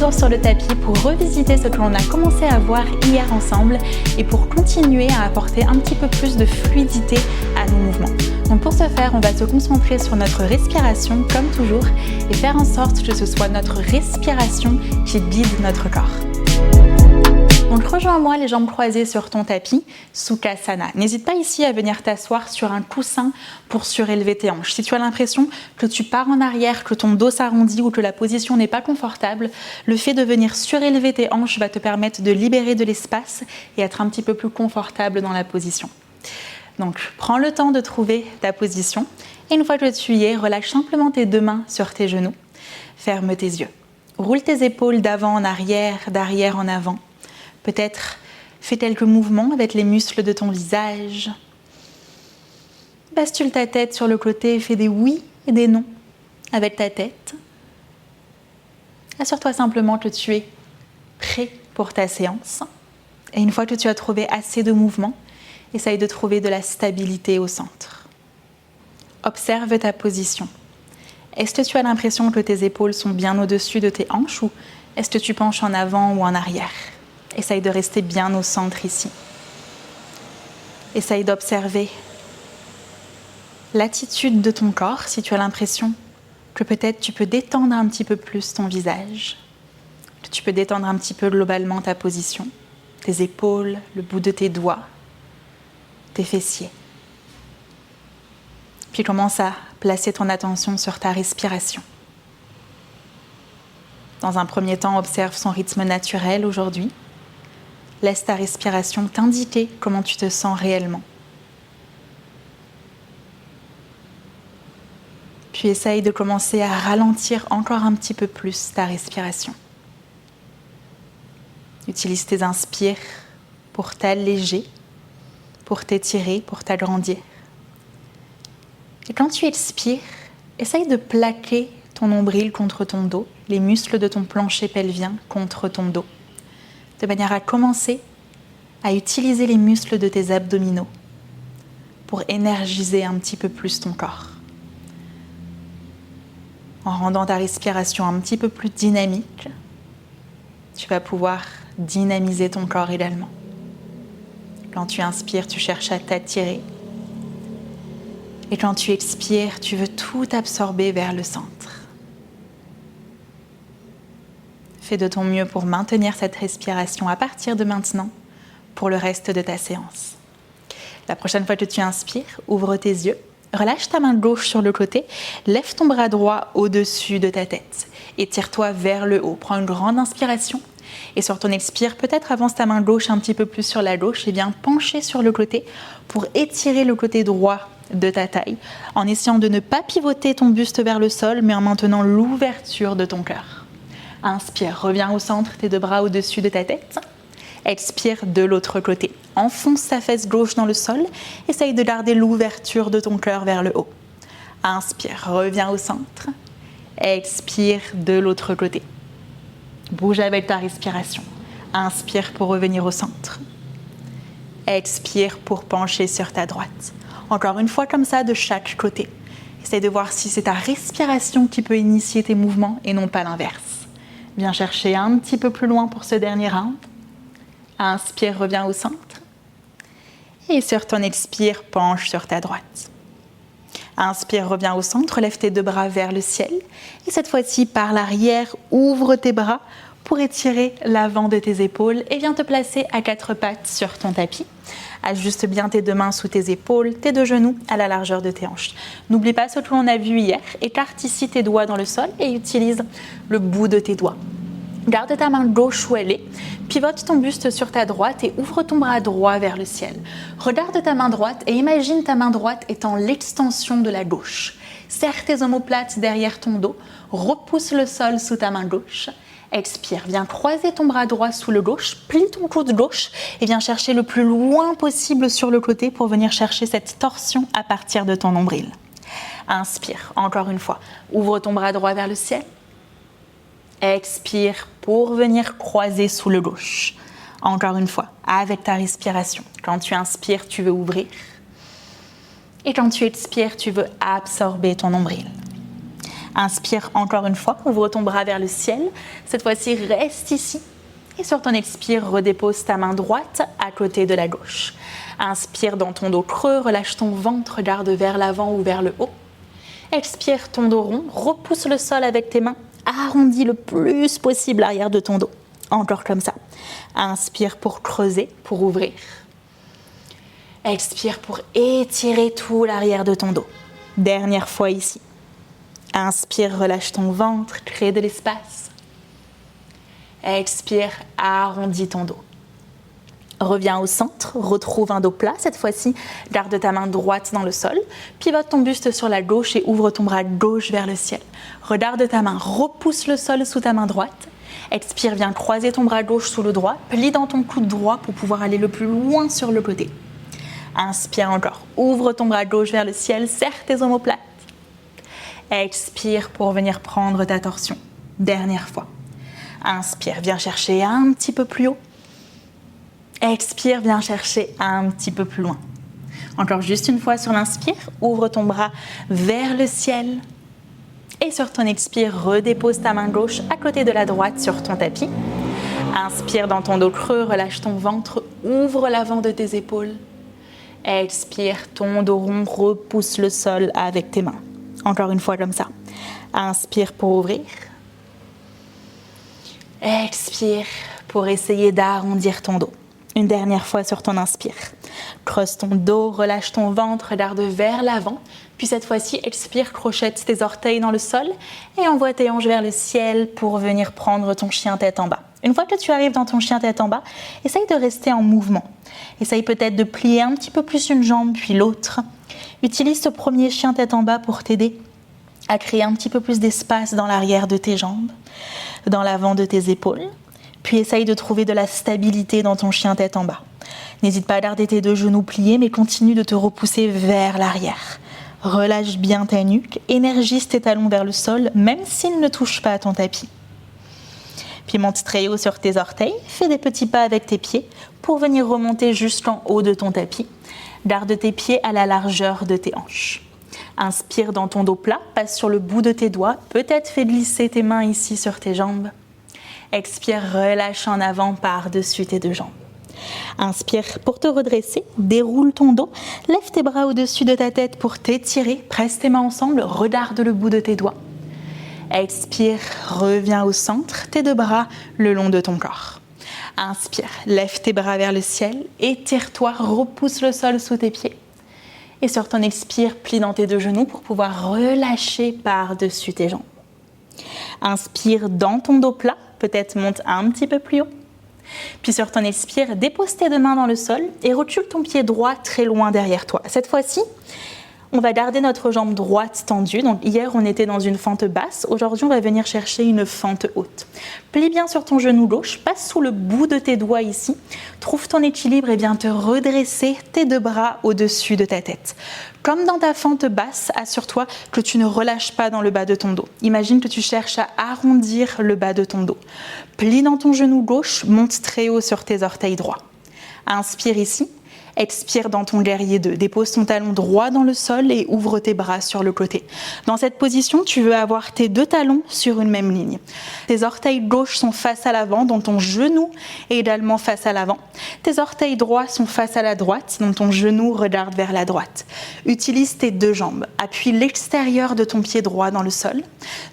retour sur le tapis pour revisiter ce que l'on a commencé à voir hier ensemble et pour continuer à apporter un petit peu plus de fluidité à nos mouvements. Donc pour ce faire, on va se concentrer sur notre respiration comme toujours et faire en sorte que ce soit notre respiration qui guide notre corps. Donc rejoins-moi les jambes croisées sur ton tapis, Sukhasana. N'hésite pas ici à venir t'asseoir sur un coussin pour surélever tes hanches. Si tu as l'impression que tu pars en arrière, que ton dos s'arrondit ou que la position n'est pas confortable, le fait de venir surélever tes hanches va te permettre de libérer de l'espace et être un petit peu plus confortable dans la position. Donc prends le temps de trouver ta position et une fois que tu y es, relâche simplement tes deux mains sur tes genoux. Ferme tes yeux. Roule tes épaules d'avant en arrière, d'arrière en avant. Peut-être fais quelques mouvements avec les muscles de ton visage. Bascule ta tête sur le côté, fais des oui et des non avec ta tête. Assure-toi simplement que tu es prêt pour ta séance. Et une fois que tu as trouvé assez de mouvements, essaye de trouver de la stabilité au centre. Observe ta position. Est-ce que tu as l'impression que tes épaules sont bien au-dessus de tes hanches ou est-ce que tu penches en avant ou en arrière ? Essaye de rester bien au centre ici. Essaye d'observer l'attitude de ton corps si tu as l'impression que peut-être tu peux détendre un petit peu plus ton visage, que tu peux détendre un petit peu globalement ta position, tes épaules, le bout de tes doigts, tes fessiers. Puis commence à placer ton attention sur ta respiration. Dans un premier temps, observe son rythme naturel aujourd'hui. Laisse ta respiration t'indiquer comment tu te sens réellement. Puis essaye de commencer à ralentir encore un petit peu plus ta respiration. Utilise tes inspires pour t'alléger, pour t'étirer, pour t'agrandir. Et quand tu expires, essaye de plaquer ton nombril contre ton dos, les muscles de ton plancher pelvien contre ton dos, de manière à commencer à utiliser les muscles de tes abdominaux pour énergiser un petit peu plus ton corps. En rendant ta respiration un petit peu plus dynamique, tu vas pouvoir dynamiser ton corps également. Quand tu inspires, tu cherches à t'attirer. Et quand tu expires, tu veux tout absorber vers le centre. Fais de ton mieux pour maintenir cette respiration à partir de maintenant pour le reste de ta séance. La prochaine fois que tu inspires, ouvre tes yeux, relâche ta main gauche sur le côté, lève ton bras droit au-dessus de ta tête. Étire-toi vers le haut. Prends une grande inspiration et sur ton expire, peut-être avance ta main gauche un petit peu plus sur la gauche et viens pencher sur le côté pour étirer le côté droit de ta taille en essayant de ne pas pivoter ton buste vers le sol mais en maintenant l'ouverture de ton cœur. Inspire, reviens au centre, tes deux bras au-dessus de ta tête. Expire de l'autre côté. Enfonce ta fesse gauche dans le sol. Essaye de garder l'ouverture de ton cœur vers le haut. Inspire, reviens au centre. Expire de l'autre côté. Bouge avec ta respiration. Inspire pour revenir au centre. Expire pour pencher sur ta droite. Encore une fois comme ça de chaque côté. Essaye de voir si c'est ta respiration qui peut initier tes mouvements et non pas l'inverse. Viens chercher un petit peu plus loin pour ce dernier round. Inspire, reviens au centre. Et sur ton expire, penche sur ta droite. Inspire, reviens au centre, lève tes deux bras vers le ciel. Et cette fois-ci, par l'arrière, ouvre tes bras pour étirer l'avant de tes épaules et viens te placer à quatre pattes sur ton tapis. Ajuste bien tes deux mains sous tes épaules, tes deux genoux à la largeur de tes hanches. N'oublie pas ce que l'on a vu hier. Écarte ici tes doigts dans le sol et utilise le bout de tes doigts. Garde ta main gauche où elle est, pivote ton buste sur ta droite et ouvre ton bras droit vers le ciel. Regarde ta main droite et imagine ta main droite étant l'extension de la gauche. Serre tes omoplates derrière ton dos, repousse le sol sous ta main gauche. Expire, viens croiser ton bras droit sous le gauche, plie ton coude gauche et viens chercher le plus loin possible sur le côté pour venir chercher cette torsion à partir de ton nombril. Inspire, encore une fois, ouvre ton bras droit vers le ciel. Expire pour venir croiser sous le gauche. Encore une fois, avec ta respiration. Quand tu inspires, tu veux ouvrir. Et quand tu expires, tu veux absorber ton nombril. Inspire encore une fois, ouvre ton bras vers le ciel. Cette fois-ci, reste ici. Et sur ton expire, redépose ta main droite à côté de la gauche. Inspire dans ton dos creux, relâche ton ventre, regarde vers l'avant ou vers le haut. Expire ton dos rond, repousse le sol avec tes mains, arrondis le plus possible l'arrière de ton dos. Encore comme ça. Inspire pour creuser, pour ouvrir. Expire pour étirer tout l'arrière de ton dos. Dernière fois ici. Inspire, relâche ton ventre, crée de l'espace. Expire, arrondis ton dos. Reviens au centre, retrouve un dos plat. Cette fois-ci, garde ta main droite dans le sol. Pivote ton buste sur la gauche et ouvre ton bras gauche vers le ciel. Regarde ta main, repousse le sol sous ta main droite. Expire, viens croiser ton bras gauche sous le droit. Plie dans ton coude droit pour pouvoir aller le plus loin sur le côté. Inspire encore, ouvre ton bras gauche vers le ciel, serre tes omoplates. Expire pour venir prendre ta torsion. Dernière fois. Inspire, viens chercher un petit peu plus haut. Expire, viens chercher un petit peu plus loin. Encore juste une fois sur l'inspire, ouvre ton bras vers le ciel. Et sur ton expire, redépose ta main gauche à côté de la droite sur ton tapis. Inspire dans ton dos creux, relâche ton ventre, ouvre l'avant de tes épaules. Expire, ton dos rond, repousse le sol avec tes mains. Encore une fois comme ça. Inspire pour ouvrir. Expire pour essayer d'arrondir ton dos. Une dernière fois sur ton inspire. Creuse ton dos, relâche ton ventre, regarde vers l'avant. Puis cette fois-ci, expire, crochette tes orteils dans le sol et envoie tes hanches vers le ciel pour venir prendre ton chien tête en bas. Une fois que tu arrives dans ton chien tête en bas, essaye de rester en mouvement. Essaye peut-être de plier un petit peu plus une jambe puis l'autre. Utilise ce premier chien tête en bas pour t'aider à créer un petit peu plus d'espace dans l'arrière de tes jambes, dans l'avant de tes épaules. Puis essaye de trouver de la stabilité dans ton chien tête en bas. N'hésite pas à garder tes deux genoux pliés, mais continue de te repousser vers l'arrière. Relâche bien ta nuque, énergise tes talons vers le sol, même s'ils ne touchent pas à ton tapis. Puis monte très haut sur tes orteils, fais des petits pas avec tes pieds pour venir remonter jusqu'en haut de ton tapis. Garde tes pieds à la largeur de tes hanches. Inspire dans ton dos plat, passe sur le bout de tes doigts, peut-être fais glisser tes mains ici sur tes jambes. Expire, relâche en avant par-dessus tes deux jambes. Inspire pour te redresser, déroule ton dos, lève tes bras au-dessus de ta tête pour t'étirer, presse tes mains ensemble, regarde le bout de tes doigts. Expire, reviens au centre, tes deux bras le long de ton corps. Inspire, lève tes bras vers le ciel, étire-toi, repousse le sol sous tes pieds. Et sur ton expire, plie dans tes deux genoux pour pouvoir relâcher par-dessus tes jambes. Inspire dans ton dos plat, peut-être monte un petit peu plus haut. Puis sur ton expire, dépose tes deux mains dans le sol et recule ton pied droit très loin derrière toi. Cette fois-ci, on va garder notre jambe droite tendue. Donc hier, on était dans une fente basse. Aujourd'hui, on va venir chercher une fente haute. Plie bien sur ton genou gauche, passe sous le bout de tes doigts ici. Trouve ton équilibre et viens te redresser tes deux bras au-dessus de ta tête. Comme dans ta fente basse, assure-toi que tu ne relâches pas dans le bas de ton dos. Imagine que tu cherches à arrondir le bas de ton dos. Plie dans ton genou gauche, monte très haut sur tes orteils droits. Inspire ici. Expire dans ton guerrier 2. Dépose ton talon droit dans le sol et ouvre tes bras sur le côté. Dans cette position, tu veux avoir tes deux talons sur une même ligne. Tes orteils gauches sont face à l'avant, dont ton genou est également face à l'avant. Tes orteils droits sont face à la droite, dont ton genou regarde vers la droite. Utilise tes deux jambes. Appuie l'extérieur de ton pied droit dans le sol.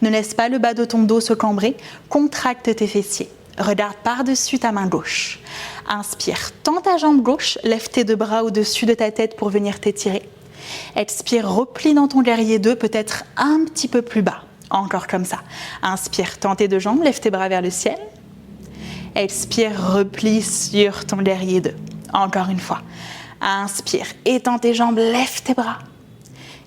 Ne laisse pas le bas de ton dos se cambrer. Contracte tes fessiers. Regarde par-dessus ta main gauche. Inspire, tends ta jambe gauche, lève tes deux bras au-dessus de ta tête pour venir t'étirer. Expire, replie dans ton guerrier 2, peut-être un petit peu plus bas. Encore comme ça. Inspire, tends tes deux jambes, lève tes bras vers le ciel. Expire, replie sur ton guerrier 2. Encore une fois. Inspire, étends tes jambes, lève tes bras.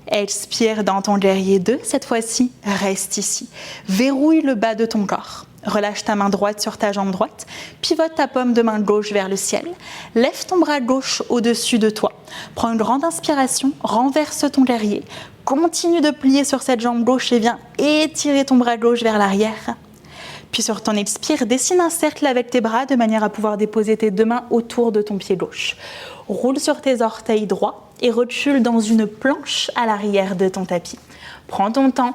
Expire dans ton guerrier 2. Cette fois-ci, reste ici. Verrouille le bas de ton corps. Relâche ta main droite sur ta jambe droite, pivote ta paume de main gauche vers le ciel, lève ton bras gauche au-dessus de toi. Prends une grande inspiration, renverse ton guerrier, continue de plier sur cette jambe gauche et viens étirer ton bras gauche vers l'arrière. Puis sur ton expire, dessine un cercle avec tes bras de manière à pouvoir déposer tes deux mains autour de ton pied gauche. Roule sur tes orteils droits et recule dans une planche à l'arrière de ton tapis. Prends ton temps.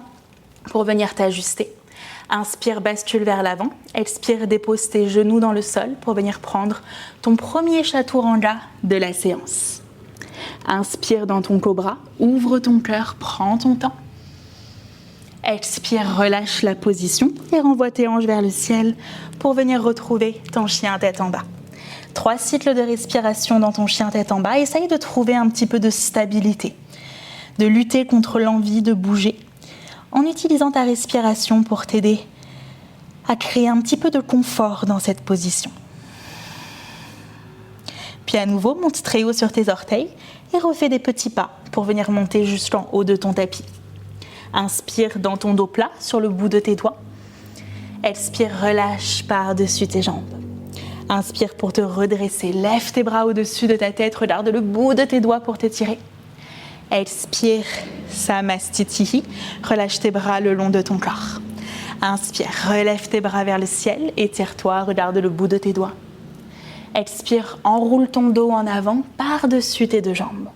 pour venir t'ajuster. Inspire, bascule vers l'avant. Expire, dépose tes genoux dans le sol pour venir prendre ton premier chaturanga de la séance. Inspire dans ton cobra, ouvre ton cœur, prends ton temps. Expire, relâche la position et renvoie tes hanches vers le ciel pour venir retrouver ton chien tête en bas. 3 cycles de respiration dans ton chien tête en bas. Essaye de trouver un petit peu de stabilité, de lutter contre l'envie de bouger en utilisant ta respiration pour t'aider à créer un petit peu de confort dans cette position. Puis à nouveau, monte très haut sur tes orteils et refais des petits pas pour venir monter jusqu'en haut de ton tapis. Inspire dans ton dos plat sur le bout de tes doigts. Expire, relâche par-dessus tes jambes. Inspire pour te redresser. Lève tes bras au-dessus de ta tête. Regarde le bout de tes doigts pour t'étirer. Expire, Samastitihi. Relâche tes bras le long de ton corps. Inspire, relève tes bras vers le ciel. Étire-toi, regarde le bout de tes doigts. Expire, enroule ton dos en avant par-dessus tes 2 jambes.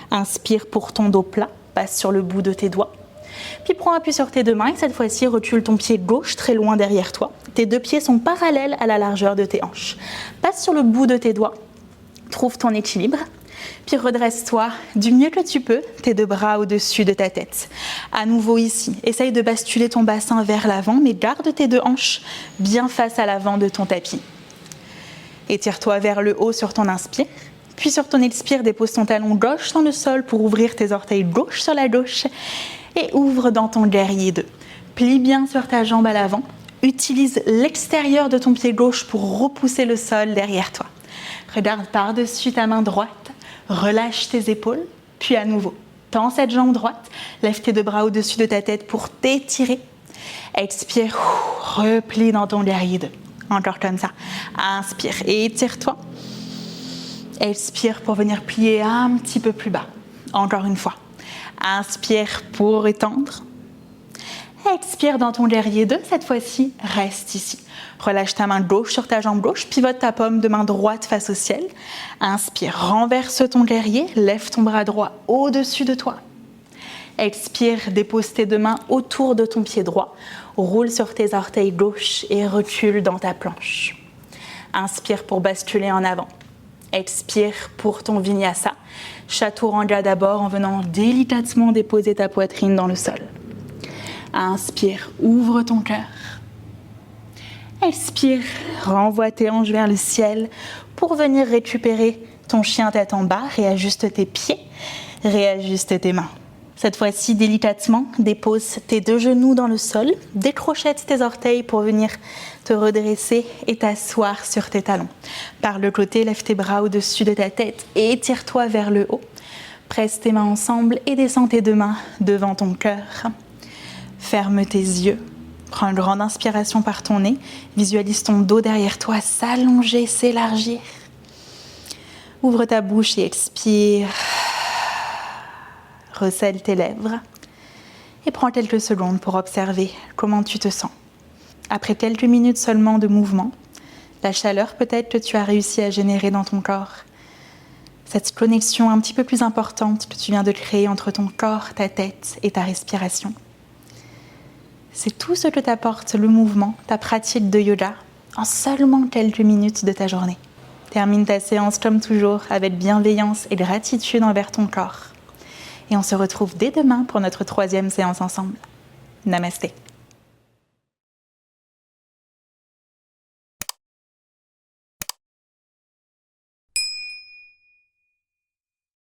Inspire pour ton dos plat. Passe sur le bout de tes doigts. Puis prends appui sur tes 2 mains et cette fois-ci, recule ton pied gauche très loin derrière toi. Tes 2 pieds sont parallèles à la largeur de tes hanches. Passe sur le bout de tes doigts. Trouve ton équilibre. Puis redresse-toi du mieux que tu peux, tes 2 bras au-dessus de ta tête. À nouveau ici, essaye de basculer ton bassin vers l'avant, mais garde tes 2 hanches bien face à l'avant de ton tapis. Étire-toi vers le haut sur ton inspire. Puis sur ton expire, dépose ton talon gauche dans le sol pour ouvrir tes orteils gauche sur la gauche et ouvre dans ton guerrier 2. Plie bien sur ta jambe à l'avant. Utilise l'extérieur de ton pied gauche pour repousser le sol derrière toi. Regarde par-dessus ta main droite. Relâche tes épaules. Puis à nouveau, tends cette jambe droite. Lève tes 2 bras au-dessus de ta tête pour t'étirer. Expire, replie dans ton guerrier 2. Encore comme ça. Inspire, étire-toi. Expire pour venir plier un petit peu plus bas. Encore une fois. Inspire pour étendre. Expire dans ton guerrier 2. Cette fois-ci, reste ici. Relâche ta main gauche sur ta jambe gauche. Pivote ta paume de main droite face au ciel. Inspire, renverse ton guerrier. Lève ton bras droit au-dessus de toi. Expire, dépose tes 2 mains autour de ton pied droit. Roule sur tes orteils gauche et recule dans ta planche. Inspire pour basculer en avant. Expire pour ton vinyasa. Chaturanga d'abord en venant délicatement déposer ta poitrine dans le sol. Inspire, ouvre ton cœur. Expire, renvoie tes hanches vers le ciel pour venir récupérer ton chien tête en bas. Réajuste tes pieds, réajuste tes mains. Cette fois-ci, délicatement, dépose tes 2 genoux dans le sol, décrochette tes orteils pour venir te redresser et t'asseoir sur tes talons. Par le côté, lève tes bras au-dessus de ta tête et étire-toi vers le haut. Presse tes mains ensemble et descends tes 2 mains devant ton cœur. Ferme tes yeux. Prends une grande inspiration par ton nez. Visualise ton dos derrière toi s'allonger, s'élargir. Ouvre ta bouche et expire. Recèle tes lèvres et prends quelques secondes pour observer comment tu te sens. Après quelques minutes seulement de mouvement, la chaleur peut-être que tu as réussi à générer dans ton corps, cette connexion un petit peu plus importante que tu viens de créer entre ton corps, ta tête et ta respiration. C'est tout ce que t'apporte le mouvement, ta pratique de yoga, en seulement quelques minutes de ta journée. Termine ta séance comme toujours avec bienveillance et gratitude envers ton corps. Et on se retrouve dès demain pour notre 3e séance ensemble. Namasté.